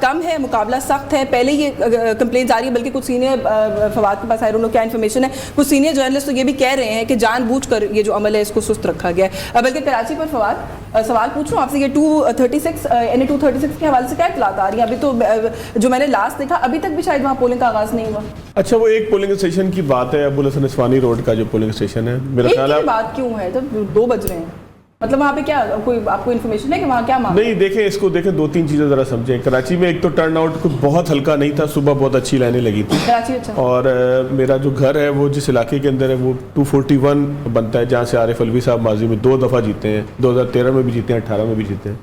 کم ہے, مقابلہ سخت ہے. پہلے یہ کمپلینٹس آ رہی ہے, بلکہ کچھ سینئر, فواد کے پاس آئی ڈونٹ نو کیا انفارمیشن ہے, کچھ سینئر جرنلسٹ تو یہ بھی کہہ رہے ہیں کہ جان بوجھ کر یہ جو عمل ہے اس کو سست رکھا گیا ہے. بلکہ کراچی پر فواد سوال پوچھوں آپ سے, یہ 236 NA-236 کے حوالے سے کیا اطلاعات آ رہی ہیں؟ ابھی تو جو میں نے لاسٹ دیکھا ابھی تک بھی شاید وہاں پولنگ کا آغاز نہیں ہوا. اچھا, وہ ایک پولنگ اسٹیشن کی بات ہے, ابو الحسن اصفہانی روڈ کا جو پولنگ اسٹیشن ہے, میرا خیال ہے بات کیوں ہے جب 2 بج رہے ہیں, مطلب وہاں پہ کیا کوئی آپ کو انفارمیشن ہے کہ وہاں کیا معاملہ؟ نہیں, دیکھیں اس کو دیکھیں, 2-3 چیزیں ذرا سمجھیں. کراچی میں ایک تو ٹرن آؤٹ کچھ بہت ہلکا نہیں تھا, صبح بہت اچھی لائنیں لگی تھی کراچی. اچھا, اور میرا جو گھر ہے وہ جس علاقے کے اندر ہے وہ 241 بنتا ہے, جہاں سے عارف الوی صاحب ماضی میں 2 دفعہ جیتے ہیں, 2013 میں بھی جیتے ہیں, 18 میں بھی جیتے ہیں.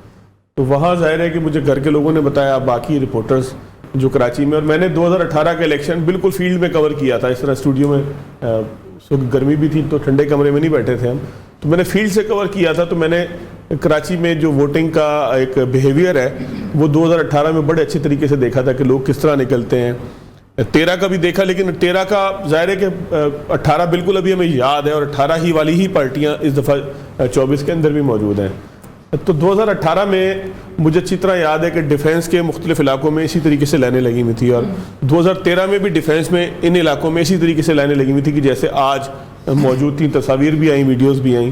تو وہاں ظاہر ہے کہ مجھے گھر کے لوگوں نے بتایا, باقی رپورٹرز جو کراچی میں, اور میں نے 2018 کا الیکشن بالکل فیلڈ میں کور کیا تھا, اس طرح اسٹوڈیو میں اس وقت گرمی بھی تھی تو ٹھنڈے کمرے میں نہیں بیٹھے تھے ہم, تو میں نے فیلڈ سے کور کیا تھا. تو میں نے کراچی میں جو ووٹنگ کا ایک بیہیویئر ہے وہ 2018 میں بڑے اچھے طریقے سے دیکھا تھا کہ لوگ کس طرح نکلتے ہیں. 13 کا بھی دیکھا, لیکن 13 کا ظاہر ہے کہ 18 بالکل ابھی ہمیں یاد ہے, اور 18 ہی والی ہی پارٹیاں اس دفعہ 24 کے اندر بھی موجود ہیں. تو 2018 میں مجھے اچھی طرح یاد ہے کہ ڈیفینس کے مختلف علاقوں میں اسی طریقے سے لائنیں لگی ہوئی تھی, اور 2013 میں بھی ڈیفینس میں ان علاقوں میں اسی طریقے سے لائنیں لگی ہوئی تھی کہ جیسے آج موجود تھیں, تصاویر بھی آئیں, ویڈیوز بھی آئیں.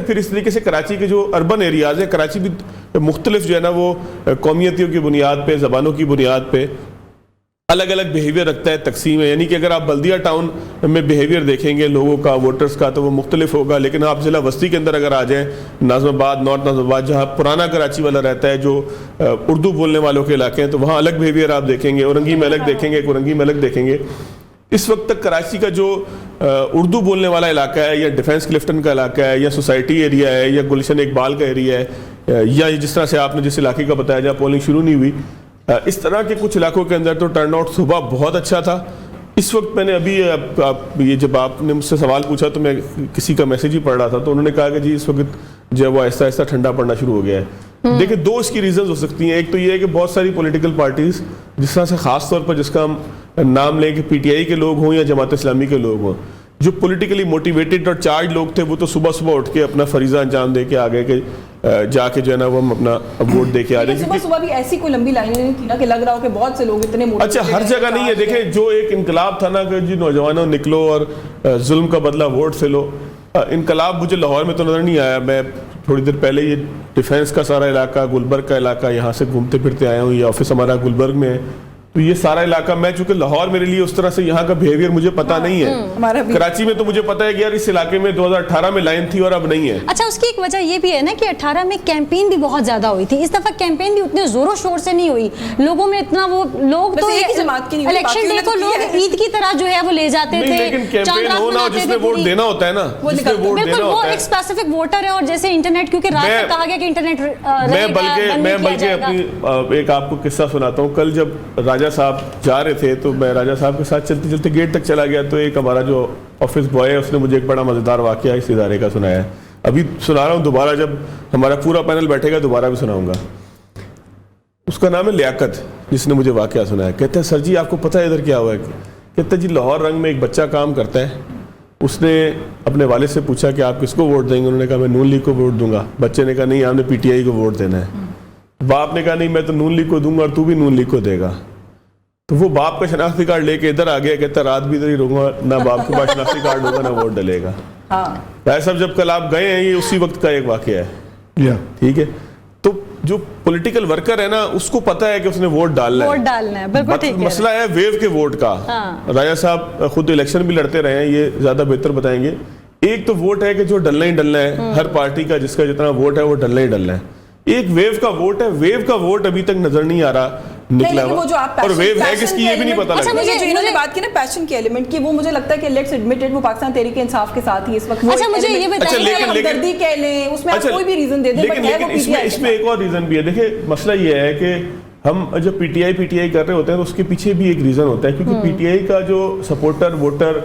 پھر اس طریقے سے کراچی کے جو اربن ایریاز ہیں, کراچی بھی مختلف جو ہے نا وہ قومیتیوں کی بنیاد پہ, زبانوں کی بنیاد پہ الگ الگ بیہیویئر رکھتا ہے, تقسیم ہے. یعنی کہ اگر آپ بلدیہ ٹاؤن میں بیہیویئر دیکھیں گے لوگوں کا, ووٹرز کا, تو وہ مختلف ہوگا. لیکن آپ ضلع وسطی کے اندر اگر آ جائیں, ناظم آباد, نارتھ ناظم آباد, جہاں پرانا کراچی والا رہتا ہے, جو اردو بولنے والوں کے علاقے ہیں, تو وہاں الگ بیہیویئر آپ دیکھیں گے. اورنگی میں الگ دیکھیں گے, کورنگی میں الگ دیکھیں گے. اس وقت تک کراچی کا جو اردو بولنے والا علاقہ ہے, یا ڈیفینس کلفٹن کا علاقہ ہے, یا سوسائٹی ایریا ہے, یا گلشن اقبال کا ایریا ہے, یا جس طرح سے آپ نے جس علاقے کا بتایا جہاں پولنگ شروع نہیں ہوئی, اس طرح کے کچھ علاقوں کے اندر تو ٹرن آؤٹ صبح بہت اچھا تھا. اس وقت میں نے ابھی یہ جب آپ نے مجھ سے سوال پوچھا تو میں کسی کا میسیج ہی پڑھ رہا تھا, تو انہوں نے کہا کہ جی اس وقت جو ہے وہ آہستہ آہستہ ٹھنڈا پڑنا شروع ہو گیا ہے. دیکھیں 2 اس کی ریزنز ہو سکتی ہیں. ایک تو یہ ہے کہ بہت ساری پولیٹیکل پارٹیز, جس طرح سے خاص طور پر جس کا ہم نام لیں کہ PTI کے لوگ ہوں یا جماعت اسلامی کے لوگ ہوں, جو پولیٹیکلی موٹیویٹڈ اور چارج لوگ تھے, وہ تو صبح صبح اٹھ کے اپنا فریضہ انجام دے کے آ گئے کہ جا کے جو ہے نا وہ ہم اپنا ووٹ دے کے آ جائیں. صبح بھی ایسی کوئی لمبی لائن نہیں تھی نا کہ لگ رہا ہو کہ بہت سے لوگ اتنے موٹے. اچھا, ہر جگہ نہیں ہے. دیکھیں جو ایک انقلاب تھا نا کہ جی نوجوانوں نکلو اور ظلم کا بدلہ ووٹ سے لو, انقلاب مجھے لاہور میں تو نظر نہیں آیا. میں تھوڑی دیر پہلے یہ ڈیفینس کا سارا علاقہ, گلبرگ کا علاقہ, یہاں سے گھومتے پھرتے آیا ہوں. یہ آفس ہمارا گلبرگ میں ہے, تو یہ سارا علاقہ, میں چونکہ لاہور میرے لیے اس طرح سے یہاں کا بیہیویئر مجھے پتا نہیں ہے. کراچی میں تو مجھے پتا ہے کہ یار اس علاقے میں 2018 میں لائن تھی اور اب نہیں ہے. اچھا, اس کی ایک وجہ یہ بھی ہے نا کہ 18 میں کیمپین بھی بہت زیادہ ہوئی تھی. اس دفعہ کیمپین بھی اتنے زور و شور سے نہیں ہوئی, لوگوں میں اتنا وہ لوگ تو الیکشن ڈے کو لوگ عید کی طرح جو ہے وہ لے جاتے تھے. لیکن کیمپین ہونا, جس نے ووٹ دینا ہوتا ہے نا, بالکل وہ ایک اسپیسیفک ووٹر ہے. اور جیسے انٹرنیٹ, کیونکہ رات میں کہا گیا کہ انٹرنیٹ, میں بلکہ اپنی ایک آپ کو قصہ سناتا ہوں. کل جب راجہ صاحب جا رہے تھے تو میں راجہ صاحب کے ساتھ چلتے چلتے گیٹ تک چلا گیا, تو ایک ہمارا جو آفس بوائے ہے اس نے مجھے ایک بڑا مزیدار واقعہ اس ادارے کا سنایا ہے. ابھی سنا رہا ہوں, دوبارہ جب ہمارا پورا پینل بیٹھے گا دوبارہ بھی سناؤں گا. اس کا نام ہے لیاقت, جس نے مجھے واقعہ سنایا. کہتے ہیں سر جی آپ کو پتہ ہے ادھر کیا ہوا ہے؟ کہتے ہیں جی لاہور رنگ میں ایک بچہ کام کرتا ہے, اس نے اپنے والد سے پوچھا کہ آپ کس کو ووٹ دیں گے؟ انہوں نے کہا میں نون لیگ کو ووٹ دوں گا. بچے نے کہا نہیں, آپ نے PTI کو ووٹ دینا ہے. باپ نے کہا نہیں, میں تو نون لیگ کو دوں گا اور تو بھی نون لیگ کو دے گا. تو وہ باپ کا شناختی کارڈ لے کے ادھر آ گیا, کہتا رات بھی ادھر ہی رہوں گا, نہ باپ کے پاس شناختی کارڈ ہوگا نہ ووٹ ڈلے گا. بھائی صاحب جب کل آپ گئے ہیں, یہ اسی وقت کا ایک واقعہ ہے, ٹھیک ہے. تو جو پولیٹیکل ورکر ہے نا, اس کو پتا ہے کہ اس نے ووٹ ڈالنا ہے. مسئلہ ہے ویو کے ووٹ کا. راجہ صاحب خود الیکشن بھی لڑتے رہے ہیں, یہ زیادہ بہتر بتائیں گے. ایک تو ووٹ ہے کہ جو ڈلنا ہی ڈلنا ہے, ہر پارٹی کا جس کا جتنا ووٹ ہے وہ ڈلنا ہی ڈلنا ہے. ایک ویو کا ووٹ ہے, ویو کا ووٹ ابھی تک نظر نہیں آ رہا نکلا ہوا, اور ویو ہے کس کی یہ بھی نہیں پتا لگا. مجھے جو انہوں نے بات کی نا پیشن کے ایلیمنٹ کی, وہ مجھے لگتا ہے کہ لیٹس ایڈمٹ اٹ, وہ پاکستان تحریک انصاف کے ساتھ ہی اس وقت. اچھا مجھے یہ بتائیے, ہمدردی کہہ لیں, اس میں آپ کوئی بھی ریزن دے دیں, لیکن اس میں ایک اور ریزن بھی ہے. دیکھیں مسئلہ یہ ہے کہ ہم جب PTI کر رہے ہوتے ہیں تو اس کے پیچھے بھی ایک ریزن ہوتا ہے, کیونکہ PTI کا جو سپورٹر ووٹر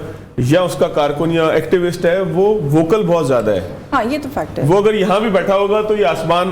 یا اس کا کارکن یا ایکٹیوسٹ ہے وہ ووکل بہت زیادہ ہے. ہاں یہ تو فیکٹ ہے. وہ اگر یہاں بھی بیٹھا ہوگا تو یہ آسمان